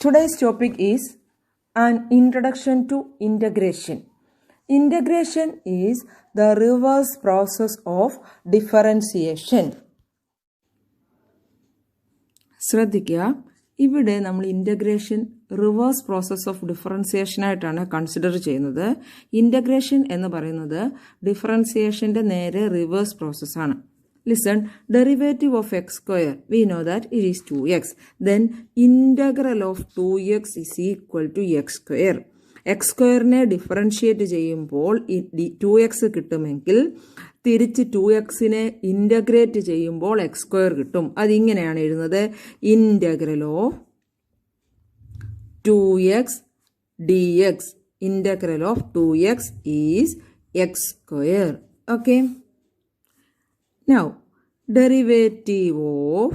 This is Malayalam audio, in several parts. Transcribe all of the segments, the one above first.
Today's topic is an introduction to integration. Integration is the reverse process of differentiation. ശ്രദ്ധിക്കുക, ഇവിടെ നമ്മൾ integration reverse process of differentiation ആയിട്ടാണ് കൺസിഡർ ചെയ്യുന്നത്. ഇൻ്റഗ്രേഷൻ എന്ന് പറയുന്നത് ഡിഫറൻസിയേഷൻ്റെ നേരെ റിവേഴ്സ് പ്രോസസ്സാണ്. Listen, derivative of x square, we know that it is 2x. Then integral of 2x is equal to x square. x squareനെ ഡിഫറൻഷിയേറ്റ് ചെയ്യുമ്പോൾ 2x കിട്ടുമെങ്കിൽ തിരിച്ച് 2xനെ ഇൻ്റഗ്രേറ്റ് ചെയ്യുമ്പോൾ x സ്ക്വയർ കിട്ടും. അതിങ്ങനെയാണ് എഴുതുന്നത്, integral of 2x dx. Integral of 2x is x square. Okay. Now, derivative of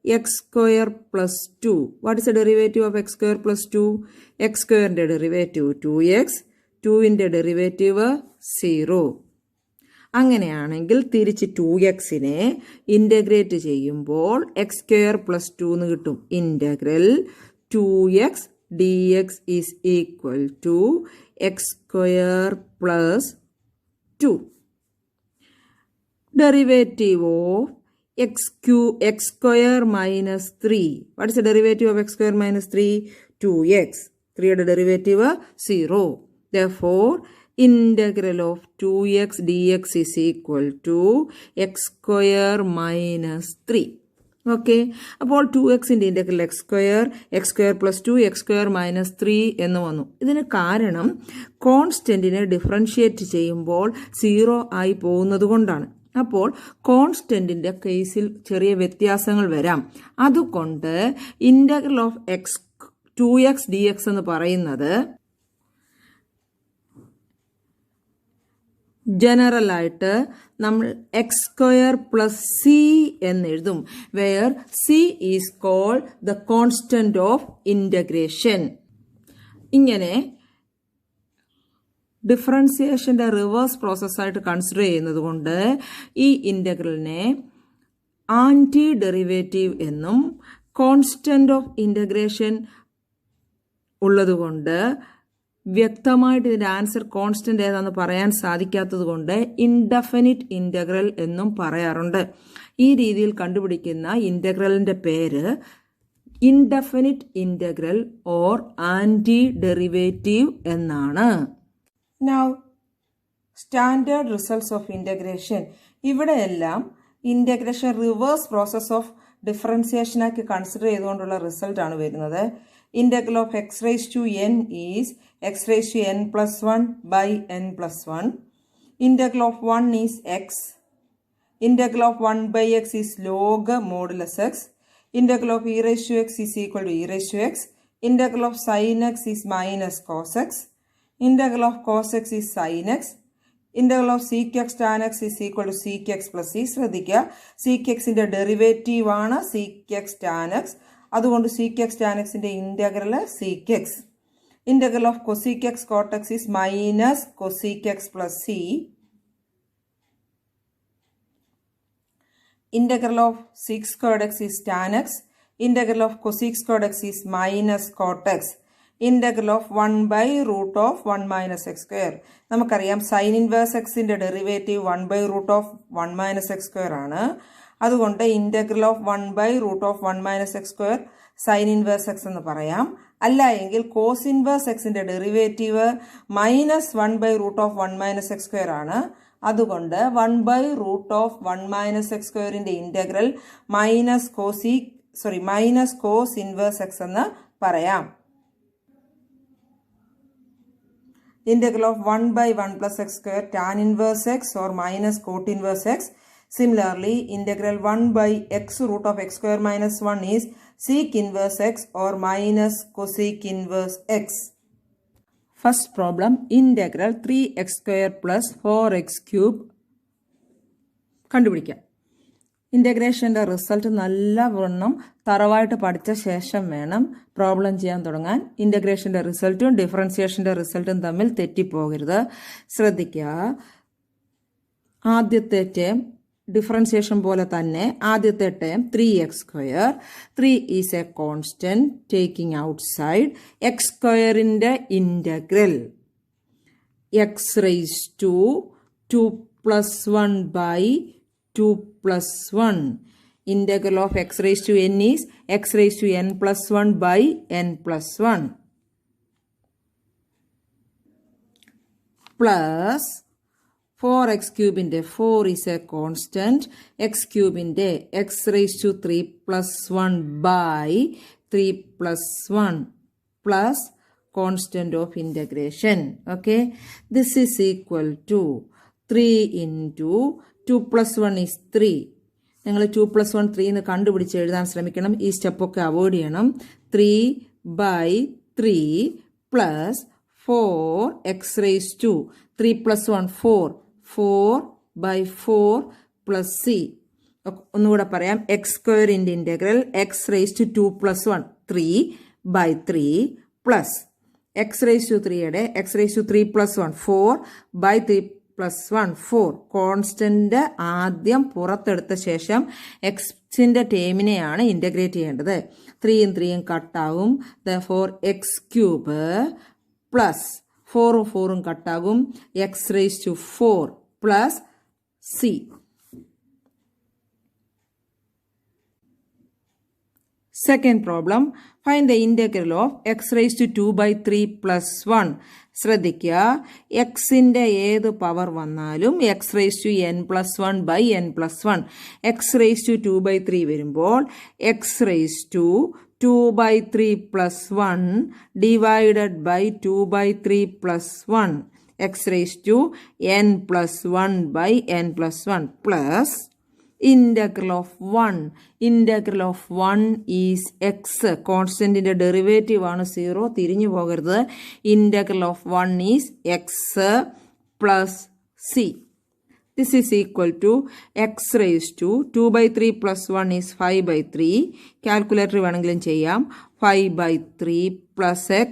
x square plus 2. What is the derivative of x square plus 2? x square ന്റെ derivative 2x, 2 ന്റെ derivative 0. അങ്ങനെയാണെങ്കിൽ തിരിച്ച് 2xനെ ഇൻ്റഗ്രേറ്റ് ചെയ്യുമ്പോൾ x square plus 2 എന്ന് കിട്ടും. Integral 2x dx is equal to x square plus 2. Derivative of x square minus 3. What is the derivative of x square minus 3? 2x. 3 യുടെ derivative 0. Therefore, integral of 2x dx is equal to x square minus 3. Okay. അപ്പോൾ 2xൻ്റെ integral x square plus 2, x square minus 3 എന്ന് വന്നു. ഇതിന് കാരണം കോൺസ്റ്റൻറ്റിനെ ഡിഫറൻഷിയേറ്റ് ചെയ്യുമ്പോൾ 0 ആയി പോകുന്നത് കൊണ്ടാണ്. അപ്പോൾ കോൺസ്റ്റൻറ്റിൻ്റെ കേസിൽ ചെറിയ വ്യത്യാസങ്ങൾ വരാം. അതുകൊണ്ട് ഇൻ്റഗ്രൽ ഓഫ് 2x dx എന്ന് പറയുന്നത് ജനറലായിട്ട് നമ്മൾ x square പ്ലസ് c എന്നെഴുതും. Where c is called the constant of integration. ഇങ്ങനെ ഡിഫറൻസിയേഷൻ്റെ റിവേഴ്സ് പ്രോസസ്സായിട്ട് കൺസിഡർ ചെയ്യുന്നത് കൊണ്ട് ഈ ഇൻ്റഗ്രലിനെ ആൻറ്റി ഡെറിവേറ്റീവ് എന്നും കോൺസ്റ്റന്റ് ഓഫ് ഇൻ്റഗ്രേഷൻ ഉള്ളതുകൊണ്ട് വ്യക്തമായിട്ട് ഇതിൻ്റെ ആൻസർ കോൺസ്റ്റന്റ് ഏതാണെന്ന് പറയാൻ സാധിക്കാത്തത് കൊണ്ട് ഇൻഡെഫിനിറ്റ് ഇൻ്റഗ്രൽ എന്നും പറയാറുണ്ട്. ഈ രീതിയിൽ കണ്ടുപിടിക്കുന്ന ഇൻ്റഗ്രലിൻ്റെ പേര് indefinite integral or anti derivative എന്നാണ്. Now, standard results of integration. ഇവിടെയെല്ലാം integration reverse process of differentiation ആക്കി കൺസിഡർ ചെയ്തുകൊണ്ടുള്ള റിസൾട്ട് ആണ് വരുന്നത്. Integral of x raise to n is x raise to n plus 1 by n plus 1. Integral of 1 is x. Integral of 1 by x is log modulus x. Integral of e raise to x is equal to e raise to X. Integral of sine x is minus cos x. Integral of cos x is sin x. Integral of sec x tan x is equal to sec x plus c. ശ്രദ്ധിക്കുക, sec x ന്റെ ഡെറിവേറ്റീവ് ആണ് sec x tan x. അതുകൊണ്ട് sec x tan x ന്റെ integral sec x. Integral of cosec x cot x is minus cosec x plus c. Integral of sec squared x is tan x. Integral of cosec squared x is minus cot x. Integral of 1 by root of 1 minus x square. നമുക്കറിയാം സൈൻ ഇൻവേഴ്സ് എക്സിന്റെ derivative 1 by root of 1 minus x square ആണ്. അതുകൊണ്ട് integral of 1 by root of 1 minus x square sine inverse x എന്ന് പറയാം. അല്ല എങ്കിൽ കോസ് ഇൻവേഴ്സ് എക്സിന്റെ derivative minus 1 by root of 1 minus x square ആണ്. അതുകൊണ്ട് 1 by root of 1 minus x squareന്റെ integral minus cos inverse x എന്ന് പറയാം. Integral of 1 by 1 plus x square tan inverse x or minus cot inverse x. Similarly, integral 1 by x root of x square minus 1 is sec inverse x or minus cosec inverse x. First problem, integral 3x square plus 4x cube കണ്ടുപിടിക്കാം. ഇൻ്റഗ്രേഷൻ്റെ റിസൾട്ട് നല്ലവണ്ണം തറവായിട്ട് പഠിച്ച ശേഷം വേണം പ്രോബ്ലം ചെയ്യാൻ തുടങ്ങാൻ. ഇൻ്റഗ്രേഷൻ്റെ റിസൾട്ടും ഡിഫറൻസിയേഷൻ്റെ റിസൾട്ടും തമ്മിൽ തെറ്റിപ്പോകരുത്. ശ്രദ്ധിക്കുക, ആദ്യത്തെ ടേം ഡിഫറൻസിയേഷൻ പോലെ തന്നെ ആദ്യത്തെ term 3x². 3 is A constant taking outside. x² integral x⁻²² + 1/2 + 1. Integral of x⁻n is x⁻n + 1/n + 1 plus 4x³ 4 is a constant. x³ x⁻³ + 1/3 + 1 plus constant of integration. Okay, this is equal to 3 into 2 + 1 is 3. നിങ്ങൾ 2 + 1 3 എന്ന് കണ്ടുപിടിച്ച് എഴുതാൻ ശ്രമിക്കണം. ഈ സ്റ്റെപ്പൊക്കെ അവോയ്ഡ് ചെയ്യണം. 3/3 plus 4x⁻². 3 + 1 4. 4/4 plus c. ഒന്നുകൂടെ പറയാം. x² integral x⁻² + 1 3/3 plus x⁻³ x⁻³ + 1 4/3 + 1 4. Constant ആദ്യം പുറത്തെടുത്ത ശേഷം എക്സിന്റെ ടേമിനെയാണ് ഇന്റഗ്രേറ്റ് ചെയ്യേണ്ടത്. 3യും 3യും കട്ടാകും. therefore x³ plus 4ഉം 4ഉം കട്ടാകും. x⁻4 plus c. Second problem, find the integral of x⁻²/3 + 1. ശ്രദ്ധിക്കുക, എക്സിന്റെ ഏത് പവർ വന്നാലും x⁻n + 1/n + 1. x⁻²/3 വരുമ്പോൾ x⁻²/3 + 1 divided by 2/3 + 1. x⁻n + 1/n + 1 plus integral of 1. Integral of 1 is x. കോൺസ്റ്റന്റിന്റെ derivative ആണ് 0. തിരിഞ്ഞു പോകരുത്. Integral of 1 is x plus c. This is equal to x⁻²/2/3 + 1 is 5/3. Calculator വേണമെങ്കിലും ചെയ്യാം. 5/3 plus x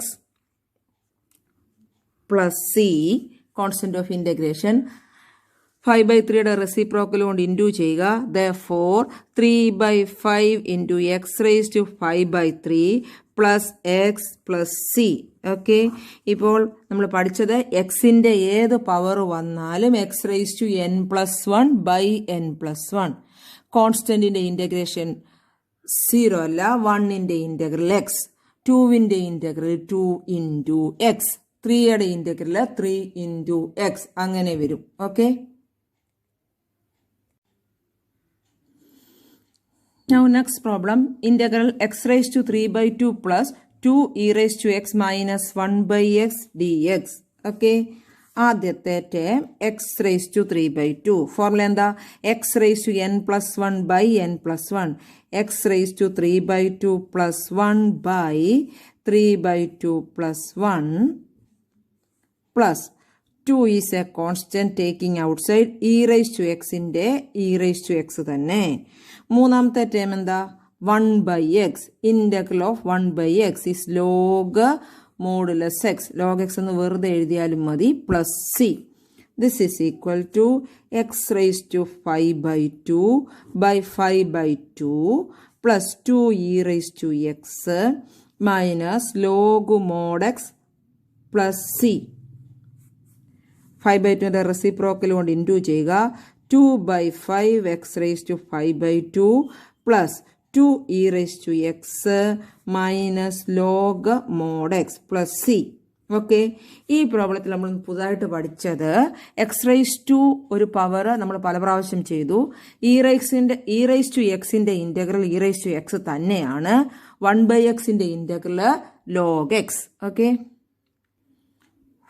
plus c. Constant of integration 5/3യുടെ റെസിപ്രോക്കൽ കൊണ്ട് ഇൻറ്റു ചെയ്യുക. therefore 3/5 into x⁻5/3 plus x plus c. Okay, ഇപ്പോൾ നമ്മൾ പഠിച്ചത് എക്സിന്റെ ഏത് പവർ വന്നാലും x⁻n + 1/n + 1. കോൺസ്റ്റന്റിന്റെ ഇന്റഗ്രേഷൻ 0 അല്ല, 1ന്റെ ഇന്റഗ്രൽ x, 2ന്റെ ഇന്റഗ്രൽ 2 into x, 3യുടെ ഇന്റഗ്രൽ 3 into x അങ്ങനെ വരും. Okay, now next problem, integral x⁻³ plus 2e⁻x - 1/x dx. Okay, ആദ്യത്തെ ടേം x⁻³/2. ഫോർമുല എന്താ? x⁻n + 1/n + 1. x⁻³ plus 1/3/2 plus 1 plus 2 is a constant taking outside. e⁻x ന്റെ e⁻x തന്നെ. മൂന്നാമത്തെ ടേം എന്താ? 1/x. integral of 1/x is log modulus x. log x എന്ന് വെറുതെ എഴുതിയാലും മതി. plus c. this is equal to x⁻5/2 by 5/2 plus 2e⁻x minus log mod x plus c. 5/2ന്റെ റെസിപ്രോക്കൽ കൊണ്ട് ഇൻറ്റു ചെയ്യുക. 2/5 x⁻5/2 plus 2e⁻x minus log mod x plus c. Okay, ഈ പ്രോബ്ലത്തിൽ നമ്മൾ പുതുതായിട്ട് പഠിച്ചത് x⁻² ഒരു പവർ നമ്മൾ പല പ്രാവശ്യം ചെയ്തു. e⁻xന്റെ ഇന്റഗ്രൽ e⁻x തന്നെയാണ്. 1/xന്റെ integral log x. Okay,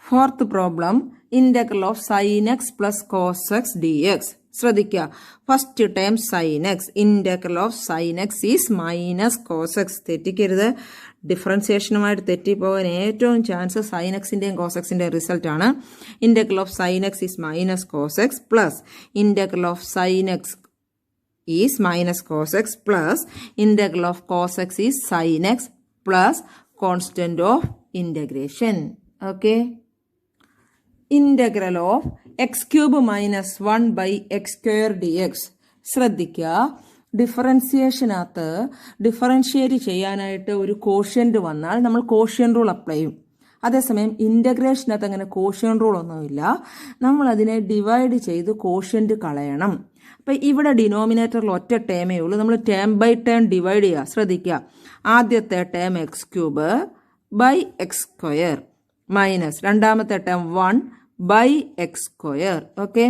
fourth problem, integral of sin x plus cos x dx. ശ്രദ്ധിക്കുക, first term sin x. integral of sin x is minus cos x. തെറ്റിക്കരുത്. ഡിഫറൻസിയേഷനുമായിട്ട് തെറ്റിപ്പോകാൻ ഏറ്റവും ചാൻസ് sin xന്റെയും cos xന്റെയും റിസൾട്ട് ആണ്. integral of sin x is minus cos x plus integral of sin x is minus cos x plus integral of cos x is sin x plus constant of integration. Okay, integral of x³ - 1/x² dx. ശ്രദ്ധിക്കുക, ഡിഫറൻസിയേഷനകത്ത് ഡിഫറൻഷിയേറ്റ് ചെയ്യാനായിട്ട് ഒരു കോഷ്യന്റ് വന്നാൽ നമ്മൾ കോഷ്യൻ റൂൾ അപ്ലൈ ചെയ്യും. അതേസമയം ഇൻ്റഗ്രേഷനകത്ത് അങ്ങനെ കോഷ്യൻ റൂൾ ഒന്നുമില്ല. നമ്മൾ അതിനെ ഡിവൈഡ് ചെയ്ത് കോഷ്യന്റ് കളയണം. അപ്പം ഇവിടെ ഡിനോമിനേറ്ററിൽ ഒറ്റ ടേമേ ഉള്ളൂ. നമ്മൾ ടേം ബൈ ടേം ഡിവൈഡ് ചെയ്യുക. ശ്രദ്ധിക്കുക, ആദ്യത്തെ term x cube by X square minus രണ്ടാമത്തെ ടേം 1 ബൈ എക്സ് സ്ക്വയർ. ഓക്കെ,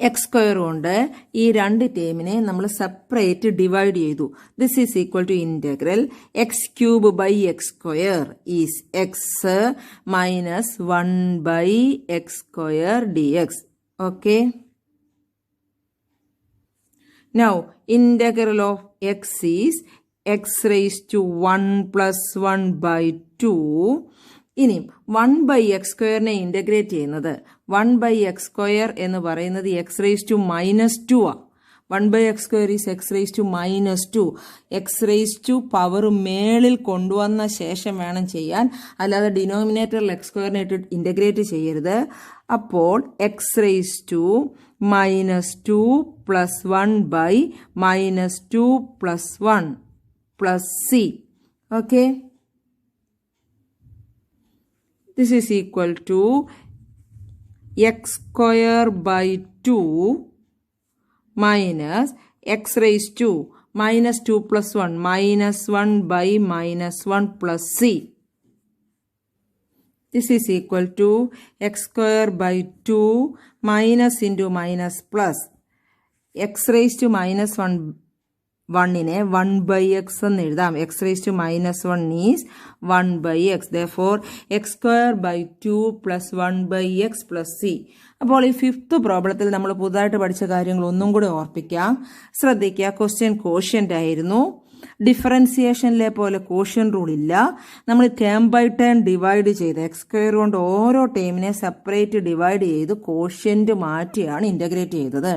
എക്സ് സ്ക്വയർ കൊണ്ട് ഈ രണ്ട് ടേമിനെ നമ്മൾ സെപ്പറേറ്റ് ഡിവൈഡ് ചെയ്തു. This is equal to integral x cube by X square is x minus 1 by X square d x. Okay, now integral of x is x raise to 1 plus 1 by 2. ഇനി 1 ബൈ എക്സ് സ്ക്വയറിനെ ഇന്റഗ്രേറ്റ് ചെയ്യുന്നത് 1 ബൈ എക്സ് സ്ക്വയർ എന്ന് പറയുന്നത് എക്സ് റേസ് ടു മൈനസ് 2 ആ. 1 by X square is x raise to minus 2. X raise to power മേളിൽ കൊണ്ടുവന്ന ശേഷം വേണം ചെയ്യാൻ, അല്ലാതെ ഡിനോമിനേറ്ററിൽ എക്സ് സ്ക്വയറിനെ ഇട്ട് ഇന്റഗ്രേറ്റ് ചെയ്യരുത്. അപ്പോൾ x raise to minus 2 plus 1 by minus 2 plus 1 plus c. Okay, this is equal to x square by 2 minus x raised to minus 2 plus 1 minus 1 by minus 1 plus c. This is equal to x square by 2 minus into minus plus x raised to minus 1നെ 1 by x എന്ന് എഴുതാം. x raised to minus 1 is 1 by x. Therefore, x square by 2 plus 1 by x plus c. അപ്പോൾ ഈ ഫിഫ്ത്ത് പ്രോബ്ലത്തിൽ നമ്മൾ പുതുതായിട്ട് പഠിച്ച കാര്യങ്ങൾ ഒന്നും കൂടി ഓർപ്പിക്കാം. ശ്രദ്ധിക്കുക, ക്വസ്റ്റ്യൻ കോഷ്യന്റ് ആയിരുന്നു. ഡിഫറൻസിയേഷനിലെ പോലെ കോഷ്യൻ റൂൾ ഇല്ല. നമ്മൾ ടേം ബൈ ടേം ഡിവൈഡ് ചെയ്ത് എക്സ് സ്ക്വയർ കൊണ്ട് ഓരോ ടേമിനെ സെപ്പറേറ്റ് ഡിവൈഡ് ചെയ്ത് കോഷ്യന്റ് മാറ്റിയാണ് ഇന്റഗ്രേറ്റ് ചെയ്തത്.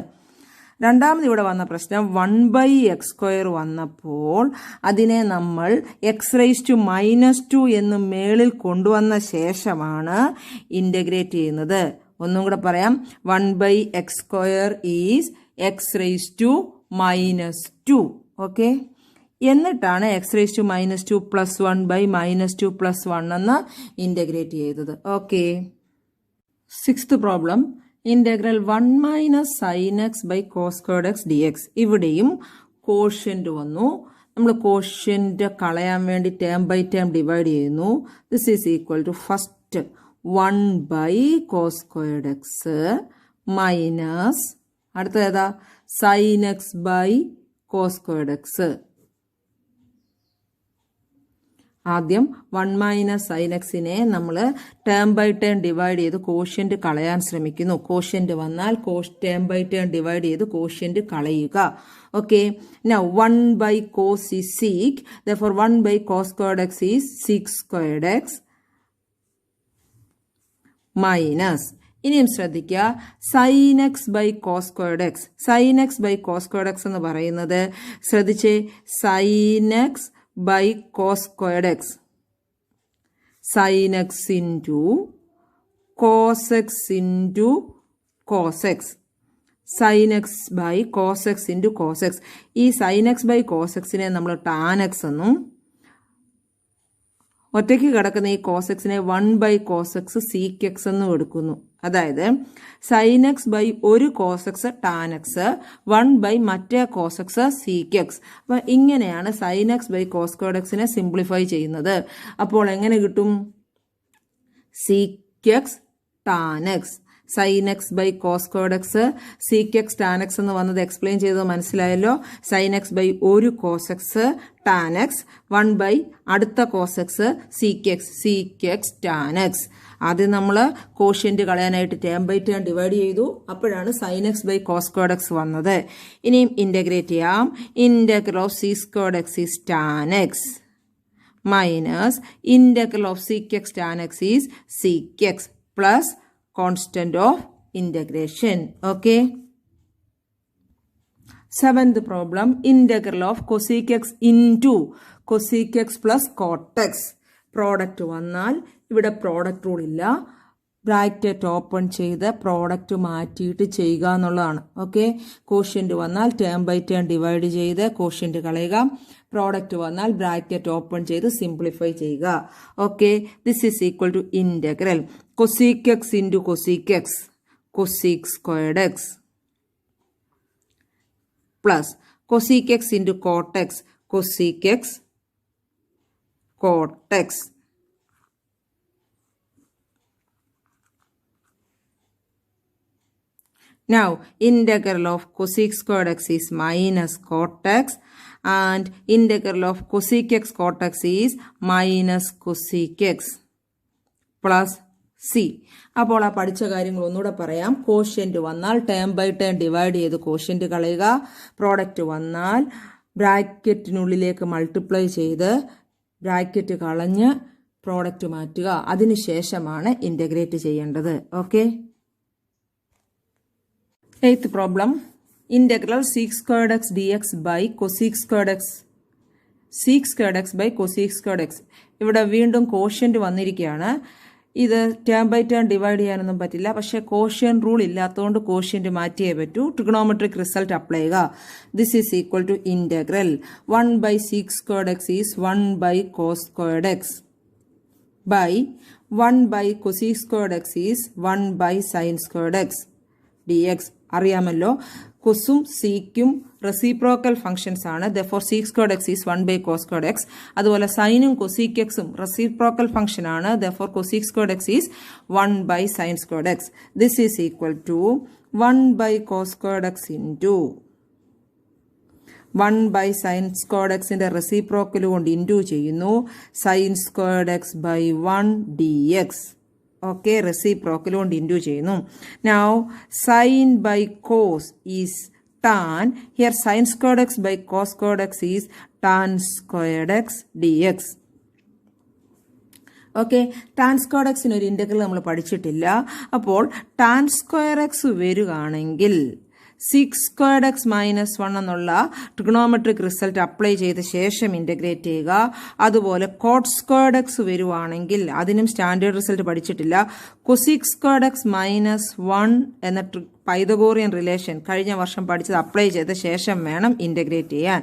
രണ്ടാമത് ഇവിടെ വന്ന പ്രശ്നം 1 ബൈ എക്സ് സ്ക്വയർ വന്നപ്പോൾ അതിനെ നമ്മൾ എക്സ് റേസ് ടു മൈനസ് 2 എന്ന് മേളിൽ കൊണ്ടുവന്ന ശേഷമാണ് ഇന്റഗ്രേറ്റ് ചെയ്യുന്നത്. ഒന്നും കൂടെ പറയാം, 1 by X square is x raise to minus 2. Okay, എന്നിട്ടാണ് x raise to minus 2 plus 1 by minus 2 plus 1 എന്ന് ഇന്റഗ്രേറ്റ് ചെയ്തത്. Okay, sixth problem integral 1 minus sine x by cos squared x d x. ഇവിടെയും കോഷ്യന്റ് വന്നു. നമ്മൾ കോഷ്യന്റ് കളയാൻ വേണ്ടി ടേം ബൈ ടേം ഡിവൈഡ് ചെയ്യുന്നു. This is equal to first 1 by cos squared x minus അടുത്ത ഏതാ sign x by cos squared x. ആദ്യം 1 മൈനസ് സൈൻ എക്സിനെ നമ്മൾ ടേം ബൈ ടേം ഡിവൈഡ് ചെയ്ത് കോഷ്യന്റ് കളയാൻ ശ്രമിക്കുന്നു. കോഷ്യന്റ് വന്നാൽ ടേം ബൈ ടേം ഡിവൈഡ് ചെയ്ത് കോഷ്യന്റ് കളയുക. Okay, now 1 by cos is sec. therefore 1 by cos squared x is sec squared x minus, ഇനിയും ശ്രദ്ധിക്കുക, sine x by cos squared x. Sine x by cos squared x എന്ന് പറയുന്നത് ശ്രദ്ധിച്ചേ, sine x by cos squared x, sin x into cos x into cos x, sin x by cos x into cos x. ഈ sin x by cos x നെ നമ്മൾ tan x എന്നും ഒറ്റയ്ക്ക് കിടക്കുന്ന ഈ cos x നെ 1 by cos x sec x എന്നും എടുക്കുന്നു. അതായത് sin x by ഒരു cos x tan x 1 by മറ്റേ cos x sec x. അപ്പം ഇങ്ങനെയാണ് sin x by cos squared x നെ സിംപ്ലിഫൈ ചെയ്യുന്നത്. അപ്പോൾ എങ്ങനെ കിട്ടും? sec x tan x. sin x by cos squared x sec x tan x എന്ന് വന്നത് എക്സ്പ്ലെയിൻ ചെയ്തത് മനസ്സിലായല്ലോ. sin x by ഒരു cos x tan x 1 by അടുത്ത cos x sec x tan x. ആദ്യം നമ്മൾ കോഷ്യന്റ് കളയാനായിട്ട് ടേം ബൈ ടേം ഡിവൈഡ് ചെയ്തു. അപ്പോഴാണ് sin x by cos squared x വന്നത്. ഇനിയും ഇന്റഗ്രേറ്റ് ചെയ്യാം. Integral of sec squared x is tan x minus integral of sec x tan x is sec x plus constant of integration. Okay. Seventh problem, integral of cosec x into cosec x plus cot x. Product വന്നാൽ ഇവിടെ product rule ഇല്ല. ബ്രാക്കറ്റ് ഓപ്പൺ ചെയ്ത് പ്രോഡക്റ്റ് മാറ്റിയിട്ട് ചെയ്യുക എന്നുള്ളതാണ്. ഓക്കെ, കോഷ്യന്റ് വന്നാൽ ടേം ബൈ ടേം ഡിവൈഡ് ചെയ്ത് കോഷ്യന്റ് കളയുക. പ്രോഡക്റ്റ് വന്നാൽ ബ്രാക്കറ്റ് ഓപ്പൺ ചെയ്ത് സിംപ്ലിഫൈ ചെയ്യുക. Okay, this is equal to integral cosec x into cosec x cosec squared x plus cosec x into cot x cosec x cot x. Now, integral of cosec squared x is minus cot x and integral of cosec x cot x is minus cosec x plus c. അപ്പോൾ ആ പഠിച്ച കാര്യങ്ങൾ ഒന്നുകൂടെ പറയാം. കോഷ്യന്റ് വന്നാൽ ടേം ബൈ ടേം ഡിവൈഡ് ചെയ്ത് കോഷ്യന്റ് കളയുക. പ്രോഡക്റ്റ് വന്നാൽ ബ്രാക്കറ്റിനുള്ളിലേക്ക് മൾട്ടിപ്ലൈ ചെയ്ത് ബ്രാക്കറ്റ് കളഞ്ഞ് പ്രോഡക്റ്റ് മാറ്റുക. അതിനുശേഷമാണ് ഇന്റഗ്രേറ്റ് ചെയ്യേണ്ടത്. Okay, 8th problem, integral sec squared x dx by cosec squared x sec squared x by cosec squared x. ഇവിടെ വീണ്ടും കോഷ്യന്റ് വന്നിരിക്കുകയാണ്. ഇത് ടേം ബൈ ടേം ഡിവൈഡ് ചെയ്യാനൊന്നും പറ്റില്ല, പക്ഷേ കോഷ്യൻ റൂൾ ഇല്ലാത്തതുകൊണ്ട് കോഷ്യന്റ് മാറ്റിയേ പറ്റൂ. ട്രിഗണോമെട്രിക് റിസൾട്ട് അപ്ലൈ ചെയ്യുക. This is equal to integral 1 by sec squared x is 1 by cos squared x by 1 by cosec squared x is 1 by sin squared x dx. അറിയാമല്ലോ, കൊസും സീക്കും റെസിപ്രോക്കൽ ഫംഗ്ഷൻസ് ആണ്. Therefore sec squared x is 1 by cos squared x. അതുപോലെ സൈനും കൊസീക് എക്സും റെസിപ്രോക്കൽ ഫംഗ്ഷൻ ആണ്. Therefore cosec squared x is 1 by sin squared x. This is equal to 1 by cos squared x into 1 by sin squared എക്സിന്റെ റെസിപ്രോക്കൽ കൊണ്ട് ഇൻറ്റു ചെയ്യുന്നു sin squared x by 1 dx. ഓക്കെ, റെസിപ്രോക്കൽ കൊണ്ട് ഇൻറ്റു ചെയ്യുന്നു. Now sine by cos is tan. Here sine squared x by cos squared x is tan squared x d x. Okay, tan squared എക്സിന് ഒരു ഇന്റഗ്രൽ നമ്മൾ പഠിച്ചിട്ടില്ല. അപ്പോൾ ടാൻ സ്ക്വയർ എക്സ് വരികയാണെങ്കിൽ സിക്സ് സ്ക്വയർഡ് എക്സ് മൈനസ് 1 എന്നുള്ള ട്രിഗണോമെട്രിക് റിസൾട്ട് അപ്ലൈ ചെയ്ത ശേഷം ഇന്റഗ്രേറ്റ് ചെയ്യുക. അതുപോലെ കോട്ട് സ്ക്വയർഡ് എക്സ് വരുവാണെങ്കിൽ അതിനും സ്റ്റാൻഡേർഡ് റിസൾട്ട് പഠിച്ചിട്ടില്ല. കൊസീക് സ്ക്വയർഡ് എക്സ് മൈനസ് 1 എന്ന പൈതഗോറിയൻ റിലേഷൻ കഴിഞ്ഞ വർഷം പഠിച്ചത് അപ്ലൈ ചെയ്ത ശേഷം വേണം ഇന്റഗ്രേറ്റ് ചെയ്യാൻ.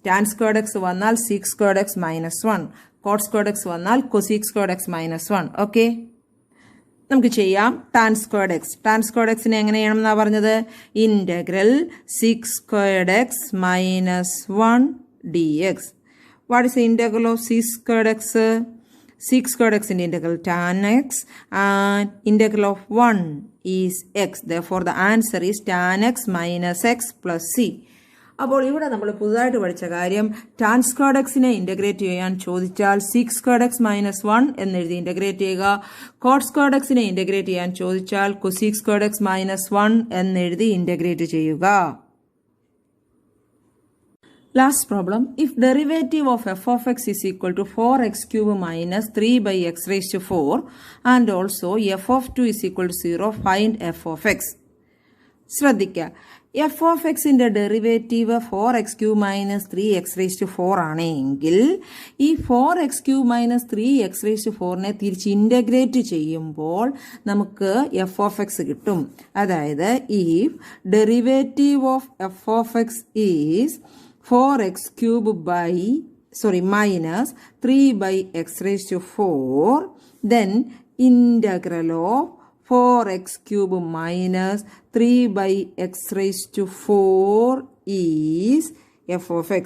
ടാൻ സ്ക്വയർഡ് എക്സ് വന്നാൽ sec squared x minus 1, cot squared x വന്നാൽ cosec squared x minus 1. Okay, നമുക്ക് ചെയ്യാം. Tan squared x, tan squared എക്സിനെ എങ്ങനെ ചെയ്യണം എന്നാ പറഞ്ഞത്? Integral sec squared x minus 1 d x. What is the integral of sec squared x? Sec squared എക്സിന്റെ integral tan x and integral of 1 is x. Therefore the answer is tan x minus X plus C. അപ്പോൾ ഇവിടെ നമ്മൾ പുതുതായിട്ട് പഠിച്ച കാര്യം, ടാൻ സ്ക്വയർഡ് എക്സിനെ ഇന്റഗ്രേറ്റ് ചെയ്യാൻ ചോദിച്ചാൽ സിക്സ് സ്ക്വയർഡ് എക്സ് മൈനസ് 1 എന്നെഴുതി ഇന്റഗ്രേറ്റ് ചെയ്യുക. കോട്ട് സ്ക്വയർഡ് എക്സിനെ ഇന്റഗ്രേറ്റ് ചെയ്യാൻ ചോദിച്ചാൽ കൊസീക് സ്ക്വയർഡ് എക്സ് മൈനസ് 1 എന്നെഴുതി ഇന്റഗ്രേറ്റ് ചെയ്യുക. Last problem, if derivative of f of x is equal to 4x cube minus 3 by x raised to 4 and also f of 2 is equal to 0, find f of x. ശ്രദ്ധിക്കുക, എഫ് ഓഫ് എക്സിന്റെ derivative 4x cube minus 3x raise to 4 ആണെങ്കിൽ ഈ 4x cube minus 3x raise to 4നെ തിരിച്ച് ഇന്റഗ്രേറ്റ് ചെയ്യുമ്പോൾ നമുക്ക് എഫ് ഓഫ് എക്സ് കിട്ടും. അതായത് if derivative of f of x is 4x cube minus 3 by x raised to 4, then integral of 4x cube minus 3 by x raised to 4 is f of x.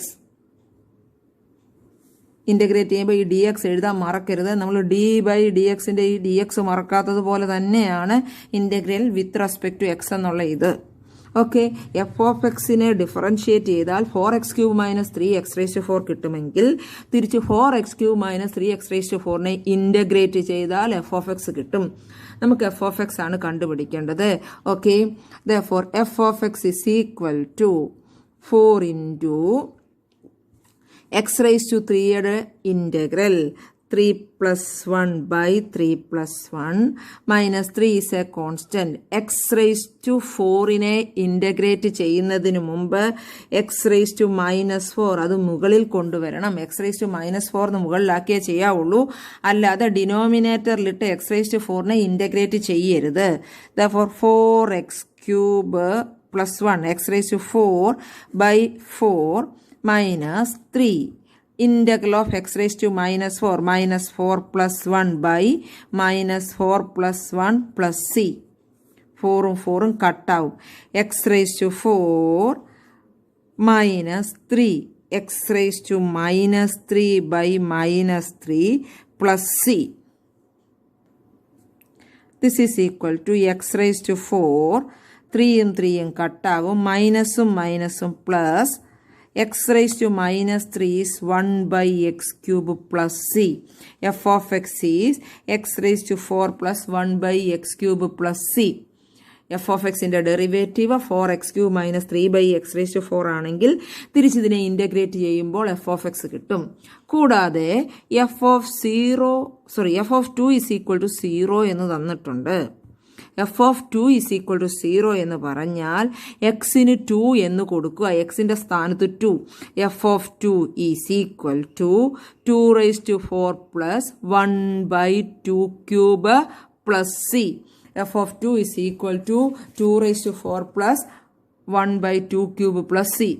Integrate ചെയ്യുമ്പോൾ ഈ ഡി എക്സ് എഴുതാൻ മറക്കരുത്. നമ്മൾ ഡി ബൈ ഡി എക്സിന്റെ ഈ ഡി എക്സ് മറക്കാത്തതുപോലെ തന്നെയാണ് integral with respect to x എന്നുള്ള ഇത്. ഓക്കെ, എഫ് ഓഫ് എക്സിനെ ഡിഫറൻഷിയേറ്റ് ചെയ്താൽ 4x cube minus 3x raise to 4 കിട്ടുമെങ്കിൽ തിരിച്ച് 4x cube minus 3x raise to 4നെ ഇന്റഗ്രേറ്റ് ചെയ്താൽ എഫ് ഓഫ് എക്സ് കിട്ടും. നമുക്ക് എഫ് ഓഫ് എക്സ് ആണ് കണ്ടുപിടിക്കേണ്ടത്. Okay, therefore f of x is equal to 4 into x raise to 3യുടെ integral 3 plus 1 by 3 plus 1 minus 3 is a constant. X raised to 4നെ ഇൻ്റഗ്രേറ്റ് ചെയ്യുന്നതിന് മുമ്പ് എക്സ് റേസ് ടു മൈനസ് 4 അത് മുകളിൽ കൊണ്ടുവരണം. എക്സ് റേസ് ടു മൈനസ് 4 എന്ന് മുകളിലാക്കിയേ ചെയ്യാവുള്ളൂ, അല്ലാതെ ഡിനോമിനേറ്ററിലിട്ട് എക്സ് റേസ് ടു 4നെ ഇൻ്റഗ്രേറ്റ് ചെയ്യരുത്. ദോർ 4x cube plus 1 x raised to 4 by 4 minus 3. Integral of x raised to minus 4 minus 4 plus 1 by minus 4 plus 1 plus c. 4 4 cut out. X raised to 4 minus 3 x raised to minus 3 by minus 3 plus c. This is equal to x raised to 4 3യും 3യും കട്ടാവും, മൈനസും മൈനസും plus x raise to minus 3 is 1 by x cube plus c. F of x is x raise to 4 plus 1 by x cube plus c. F of എക്സിൻ്റെ derivative 4x cube minus 3 by x raise to 4 ആണെങ്കിൽ തിരിച്ചിതിനെ ഇൻ്റഗ്രേറ്റ് ചെയ്യുമ്പോൾ എഫ് ഓഫ് എക്സ് കിട്ടും. കൂടാതെ f of 2 is equal to 0 എന്ന് തന്നിട്ടുണ്ട്. F of 2 is equal to 0 എന്ന് പറഞ്ഞാൽ എക്സിന് 2 എന്ന് കൊടുക്കുക, എക്സിൻ്റെ സ്ഥാനത്ത് 2. F of 2 is equal to 2 raise to 4 plus 1 by 2 cube plus c. F of 2 is equal to 2 raise to 4 plus 1 by 2 cube plus c.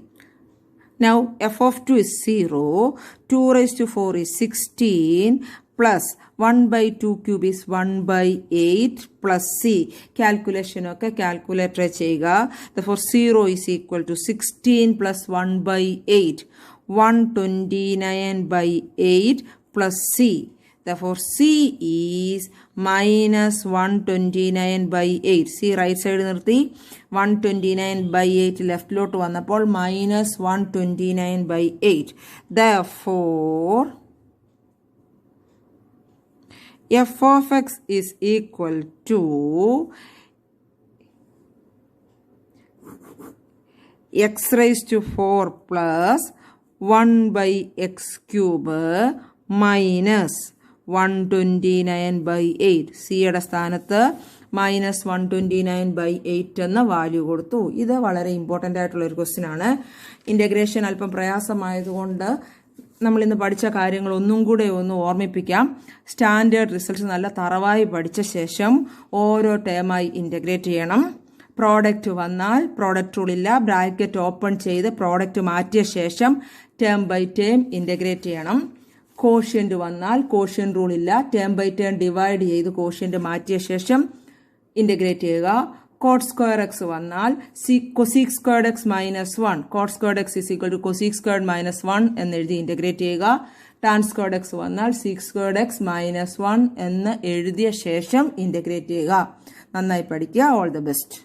Now f of 2 is 0, 2 raised to 4 is 16 plus 1 by 2 cube is 1 by 8 plus c. Calculation ഒക്കെ calculator ചെയ്യുക. Therefore 0 is equal to 16 plus 1 by 8, 129 by 8 plus c. Therefore c is minus 129 by 8. c right side നിർത്തി 129 by 8 ലെഫ്റ്റിലോട്ട് വന്നപ്പോൾ minus 129 by 8. Therefore f of x is equal to x raised to 4 plus 1 by x cube minus 129 by 8. സിയുടെ സ്ഥാനത്ത് മൈനസ് 129 by 8 എന്ന വാല്യൂ കൊടുത്തു. ഇത് വളരെ ഇമ്പോർട്ടൻ്റ് ആയിട്ടുള്ള ഒരു ക്വസ്റ്റ്യൻ ആണ്. ഇൻ്റഗ്രേഷൻ അല്പം പ്രയാസമായതുകൊണ്ട് നമ്മൾ ഇന്ന് പഠിച്ച കാര്യങ്ങൾ ഒന്നും കൂടെ ഒന്ന് ഓർമ്മിപ്പിക്കാം. സ്റ്റാൻഡേർഡ് റിസൾട്ട്സ് നല്ല തറവായി പഠിച്ച ശേഷം ഓരോ ടേമായി ഇൻ്റഗ്രേറ്റ് ചെയ്യണം. പ്രോഡക്റ്റ് വന്നാൽ പ്രോഡക്റ്റ് റൂൾ ഇല്ല, ബ്രാക്കറ്റ് ഓപ്പൺ ചെയ്ത് പ്രോഡക്റ്റ് മാറ്റിയ ശേഷം ടേം ബൈ ടേം ഇൻ്റഗ്രേറ്റ് ചെയ്യണം. കോഷ്യൻ്റ് വന്നാൽ കോഷ്യൻ്റ് റൂൾ ഇല്ല, ടേം ബൈ ടേം ഡിവൈഡ് ചെയ്ത് കോഷ്യൻ്റ് മാറ്റിയ ശേഷം ഇൻ്റഗ്രേറ്റ് ചെയ്യുക. കോട്ട് സ്ക്വയർ എക്സ് വന്നാൽ cosec squared x minus 1, cot squared x is equal to cosec squared minus 1 എന്നെഴുതി ഇൻ്റഗ്രേറ്റ് ചെയ്യുക. ടാൻ സ്ക്വയർഡ് എക്സ് വന്നാൽ സീക് സ്ക്വയർഡ് എക്സ് മൈനസ് 1 എന്ന് എഴുതിയ ശേഷം ഇൻ്റഗ്രേറ്റ് ചെയ്യുക. നന്നായി പഠിക്കുക. All the best.